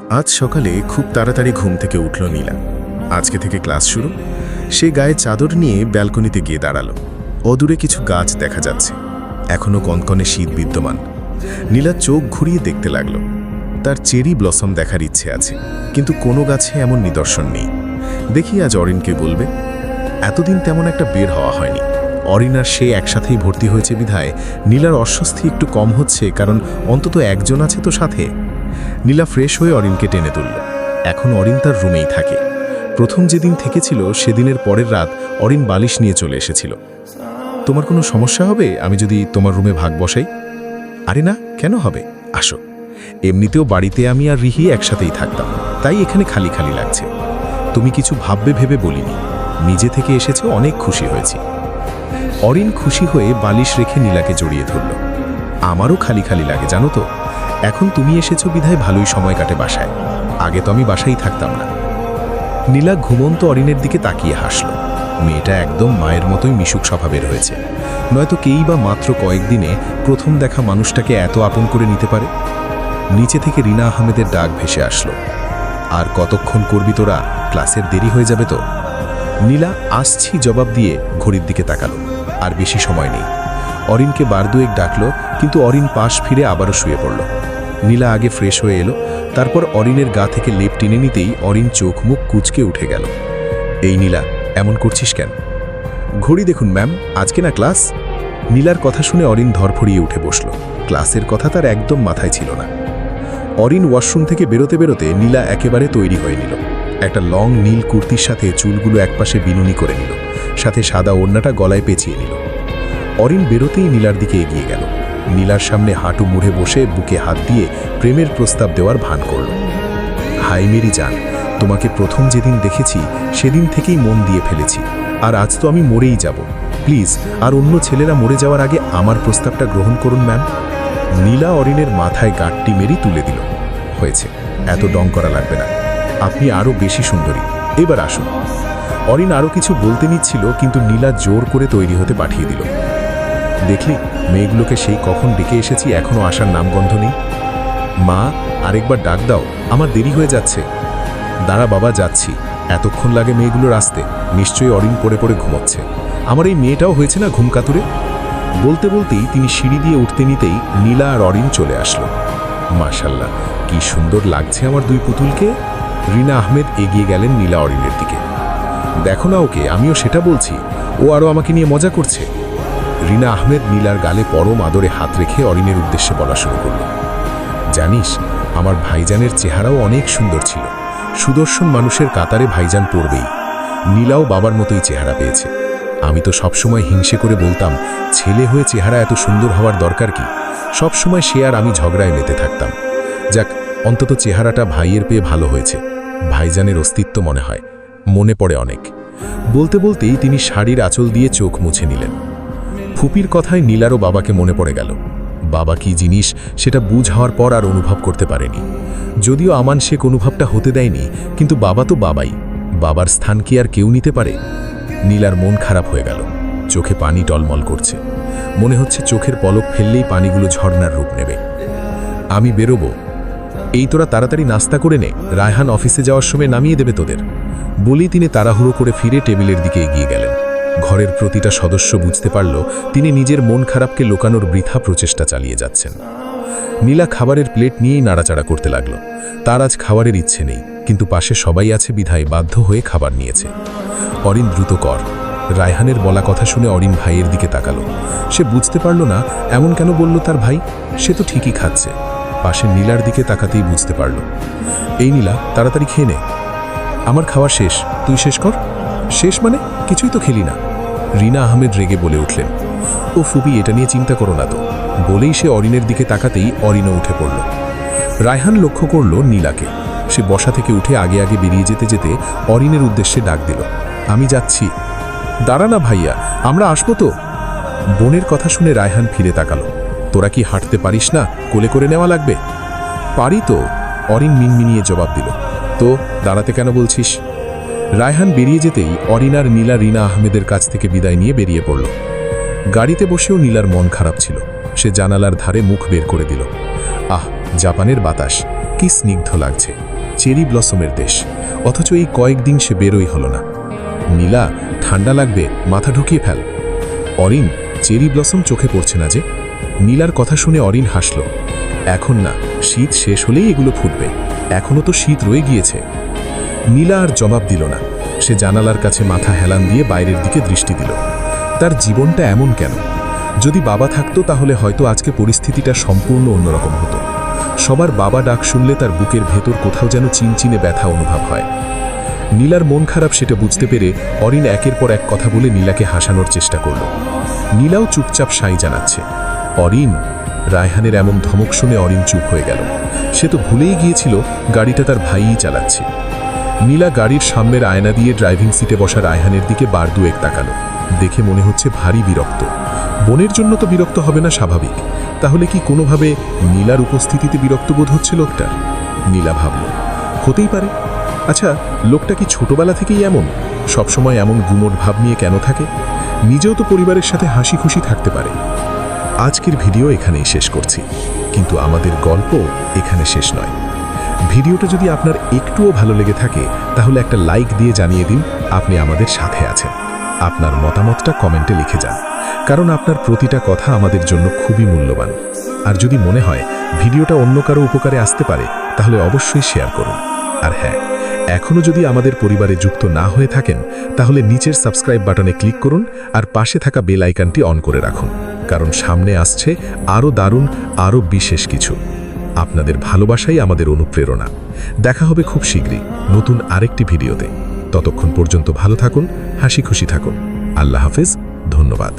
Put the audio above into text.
আজ সকালে খুব তাড়াতাড়ি ঘুম থেকে উঠল নীলা। আজকে থেকে ক্লাস শুরু। সে গায়ে চাদর নিয়ে ব্যালকনিতে গিয়ে দাঁড়ালো। অদূরে কিছু গাছ দেখা যাচ্ছে, এখনো কনকনে শীত বিদ্যমান। নীলা চোখ ঘুরিয়ে দেখতে লাগলো। তার চেরি ব্লসম দেখার ইচ্ছে আছে, কিন্তু কোনো গাছে এমন নিদর্শন নেই। দেখি আজ অরিনকে বলবে। এতদিন তেমন একটা বের হওয়া হয়নি। অরিন আর সে একসাথেই ভর্তি হয়েছে বিধায় নীলার অস্বস্তি একটু কম হচ্ছে, কারণ অন্তত একজন আছে তো সাথে। নীলা ফ্রেশ হয়ে অরিনকে টেনে তুলল। এখন অরিন তার রুমেই থাকে। প্রথম যেদিন থেকেছিল সেদিনের পরের রাত অরিন বালিশ নিয়ে চলে এসেছিল। তোমার কোনো সমস্যা হবে আমি যদি তোমার রুমে ভাগ বসাই? আরে না, কেন হবে, আসো। এমনিতেও বাড়িতে আমি আর রিহি একসাথেই থাকতাম, তাই এখানে খালি খালি লাগছে। তুমি কিছু ভাববে ভেবে বলিনি, নিজে থেকে এসেছে, অনেক খুশি হয়েছি। অরিন খুশি হয়ে বালিশ রেখে নীলাকে জড়িয়ে ধরল। আমারও খালি খালি লাগে জানো তো। এখন তুমি এসেছো বিধায় ভালোই সময় কাটে বাসায়, আগে তো আমি বাসায় থাকতাম না। নীলা ঘুমন্ত অরিনের দিকে তাকিয়ে হাসল। মেয়েটা একদম মায়ের মতোই মিশুক স্বভাবের হয়েছে, নয়তো কেই বা মাত্র কয়েকদিনে প্রথম দেখা মানুষটাকে এত আপন করে নিতে পারে। নিচে থেকে রিনা আহমেদের ডাক ভেসে আসলো। আর কতক্ষণ করবি তোরা, ক্লাসের দেরি হয়ে যাবে তো। নীলা আসছি জবাব দিয়ে ঘড়ির দিকে তাকালো। আর বেশি সময় নেই। অরিনকে বার দুয়েক ডাকলো, কিন্তু অরিন পাশ ফিরে আবারও শুয়ে পড়ল। নীলা আগে ফ্রেশ হয়ে এলো, তারপর অরিনের গা থেকে লেপ টেনে নিতেই অরিন চোখ মুখ কুঁচকে উঠে গেল। এই নীলা, এমন করছিস কেন? ঘড়ি দেখুন ম্যাম, আজকে না ক্লাস। নীলার কথা শুনে অরিন ধরফড়িয়ে উঠে বসল। ক্লাসের কথা তার একদম মাথায় ছিল না। অরিন ওয়াশরুম থেকে বেরোতে বেরোতে নীলা একেবারে তৈরি হয়ে নিল। একটা লং নীল কুর্তির সাথে চুলগুলো একপাশে বিনুনি করে নিল, সাথে সাদা ওড়নাটা গলায় পেঁচিয়ে নিল। অরিন বেরোতেই নীলার দিকে এগিয়ে গেল। নীলার সামনে হাঁটু মুড়ে বসে বুকে হাত দিয়ে প্রেমের প্রস্তাব দেওয়ার ভান করল। হাই মেরি জান, তোমাকে প্রথম যেদিন দেখেছি সেদিন থেকেই মন দিয়ে ফেলেছি, আর আজ তো আমি মরেই যাব। প্লিজ, আর অন্য ছেলেরা মরে যাওয়ার আগে আমার প্রস্তাবটা গ্রহণ করুন ম্যাম। নীলা অরিনের মাথায় গাঁটটি মেরি তুলে দিল। হয়েছে, এত ডং করা লাগবে না, আপনি আরও বেশি সুন্দরী, এবার আসুন। অরিন আরও কিছু বলতে নিচ্ছিল, কিন্তু নীলা জোর করে তৈরি হতে পাঠিয়ে দিল। দেখলি, মেয়েগুলোকে সেই কখন ডেকে এসেছি, এখনও আসার নামগন্ধ নেই। মা, আরেকবার ডাক দাও, আমার দেরি হয়ে যাচ্ছে। দাঁড়া বাবা, যাচ্ছি। এতক্ষণ লাগে মেয়েগুলোর আসতে, নিশ্চয়ই অরিন পড়ে পড়ে ঘুমোচ্ছে। আমার এই মেয়েটাও হয়েছে না ঘুম কাতুরে। বলতে বলতেই তিনি সিঁড়ি দিয়ে উঠতে নিতেই নীলা আর অরিন চলে আসলো। মাশাল্লাহ, কি সুন্দর লাগছে আমার দুই পুতুলকে। রিনা আহমেদ এগিয়ে গেলেন নীলা অরিনের দিকে। দেখো না ওকে, আমিও সেটা বলছি, ও আরও আমাকে নিয়ে মজা করছে। রিনা আহমেদ নীলার গালে পরম আদরে হাত রেখে অরিনের উদ্দেশ্যে বলা শুরু করল। জানিস, আমার ভাইজানের চেহারাও অনেক সুন্দর ছিল। সুদর্শন মানুষের কাতারে ভাইজান পড়বেই। নীলাও বাবার মতোই চেহারা পেয়েছে। আমি তো সবসময় হিংসে করে বলতাম, ছেলে হয়ে চেহারা এত সুন্দর হওয়ার দরকার কি। সবসময় সে আর আমি ঝগড়ায় মেতে থাকতাম। যাক, অন্তত চেহারাটা ভাইয়ের পেয়ে ভালো হয়েছে। ভাইজানের অস্তিত্ব মনে পড়ে অনেক। বলতে বলতেই তিনি শাড়ির আঁচল দিয়ে চোখ মুছে নিলেন। ফুপির কথায় নীলারও বাবাকে মনে পড়ে গেল। বাবা কি জিনিস সেটা বুঝ হওয়ার পর আর অনুভব করতে পারেনি। যদিও আমান শেখ অনুভবটা হতে দেয়নি, কিন্তু বাবা তো বাবাই। বাবার স্থান কি আর কেউ নিতে পারে? নীলার মন খারাপ হয়ে গেল। চোখে পানি টলমল করছে। মনে হচ্ছে চোখের পলক ফেললেই পানিগুলো ঝর্ণার রূপ নেবে। আমি বেরোবো, এই তোরা তাড়াতাড়ি নাস্তা করে নে, রায়হান অফিসে যাওয়ার সময় নামিয়ে দেবে তোদের। বলেই তিনি তাড়াহুড়ো করে ফিরে টেবিলের দিকে এগিয়ে গেলেন। ঘরের প্রতিটা সদস্য বুঝতে পারল তিনি নিজের মন খারাপকে লোকানোর বৃথা প্রচেষ্টা চালিয়ে যাচ্ছেন। নীলা খাবারের প্লেট নিয়েই নাড়াচাড়া করতে লাগল। তার আজ খাবারের ইচ্ছে নেই, কিন্তু পাশে সবাই আছে বিধায় বাধ্য হয়ে খাবার নিয়েছে। অরিন দ্রুত কর। রায়হানের বলা কথা শুনে অরিন ভাইয়ের দিকে তাকালো। সে বুঝতে পারল না এমন কেন বলল তার ভাই। সে তো ঠিকই খাচ্ছে। পাশে নীলার দিকে তাকাতেই বুঝতে পারল। এই নীলা, তাড়াতাড়ি খেয়ে নে। আমার খাওয়া শেষ, তুই শেষ কর। শেষ মানে? কিছুই তো খেলি না। রিনা আহমেদ রেগে বলে উঠলেন। ও ফুপি, এটা নিয়ে চিন্তা করো না তো। বলেই সে অরিনের দিকে তাকাতেই অরিনও উঠে পড়ল। রায়হান লক্ষ্য করল নীলাকে। সে বসা থেকে উঠে আগে আগে বেরিয়ে যেতে যেতে অরিনের উদ্দেশ্যে ডাক দিল। আমি যাচ্ছি। দাঁড়া না ভাইয়া, আমরা আসবো তো। বোনের কথা শুনে রায়হান ফিরে তাকালো। তোরা কি হাঁটতে পারিস না? কোলে করে নেওয়া লাগবে? পারি তো, অরিন মিনমিনিয়ে জবাব দিল। তো দাঁড়াতে কেন বলছিস? রায়হান বেরিয়ে যেতেই অরিন আর নীলা রিনা আহমেদের কাছ থেকে বিদায় নিয়ে বেরিয়ে পড়ল। গাড়িতে বসেও নীলার মন খারাপ ছিল। সে জানালার ধারে মুখ বের করে দিল। আহ, জাপানের বাতাস কি স্নিগ্ধ লাগছে। চেরি ব্লসমের দেশ, অথচ এই কয়েকদিন সে বেরোই হলো না। নীলা, ঠান্ডা লাগবে, মাথা ঢুকিয়ে ফেল। অরিন, চেরি ব্লসম চোখে পড়ছে না যে? নীলার কথা শুনে অরিন হাসল। এখন না, শীত শেষ হলেই এগুলো ফুটবে, এখনও তো শীত রয়ে গিয়েছে। নীলা আর জবাব দিল না। সে জানালার কাছে মাথা হেলান দিয়ে বাইরের দিকে দৃষ্টি দিল। তার জীবনটা এমন কেন? যদি বাবা থাকতো তাহলে হয়তো আজকে পরিস্থিতিটা সম্পূর্ণ অন্যরকম হতো। সবার বাবা ডাক শুনলে তার বুকের ভেতর কোথাও যেন চিনচিনে ব্যথা অনুভব হয়। নীলার মন খারাপ সেটা বুঝতে পেরে অরিন একের পর এক কথা বলে নীলাকে হাসানোর চেষ্টা করল। নীলাও চুপচাপ সাই জানাচ্ছে। অরিন, রায়হানের এমন ধমক শুনে অরিন চুপ হয়ে গেল। সে তো ভুলেই গিয়েছিল গাড়িটা তার ভাইই চালাচ্ছে। নীলা গাড়ির সামনের আয়না দিয়ে ড্রাইভিং সিটে বসা রায়হানের দিকে বার দুয়েক তাকালো। দেখে মনে হচ্ছে ভারী বিরক্ত। বোনের জন্য তো বিরক্ত হবে না স্বাভাবিক, তাহলে কি কোনোভাবে নীলার উপস্থিতিতে বিরক্ত বোধ হচ্ছে লোকটার? নীলা ভাবল, হতেই পারে। আচ্ছা, লোকটা কি ছোটবেলা থেকেই এমন? সবসময় এমন গুমোট ভাব নিয়ে কেন থাকে? নিজেও তো পরিবারের সাথে হাসি খুশি থাকতে পারে। আজকের ভিডিও এখানেই শেষ করছি, কিন্তু আমাদের গল্প এখানে শেষ নয়। ভিডিওটা যদি আপনার একটুও ভালো লেগে থাকে তাহলে একটা লাইক দিয়ে জানিয়ে দিন আপনি আমাদের সাথে আছেন। আপনার মতামতটা কমেন্টে লিখে যান, কারণ আপনার প্রতিটা কথা আমাদের জন্য খুবই মূল্যবান। আর যদি মনে হয় ভিডিওটা অন্য কারো উপকারে আসতে পারে তাহলে অবশ্যই শেয়ার করুন। আর হ্যাঁ, এখনও যদি আমাদের পরিবারে যুক্ত না হয়ে থাকেন তাহলে নিচের সাবস্ক্রাইব বাটনে ক্লিক করুন আর পাশে থাকা বেল আইকনটি অন করে রাখুন, কারণ সামনে আসছে আরও দারুণ, আরও বিশেষ কিছু। আপনাদের ভালোবাসাই আমাদের অনুপ্রেরণা। দেখা হবে খুব শীঘ্রই নতুন আরেকটি ভিডিওতে। ততক্ষণ পর্যন্ত ভালো থাকুন, হাসি খুশি থাকুন। আল্লাহ হাফেজ, ধন্যবাদ।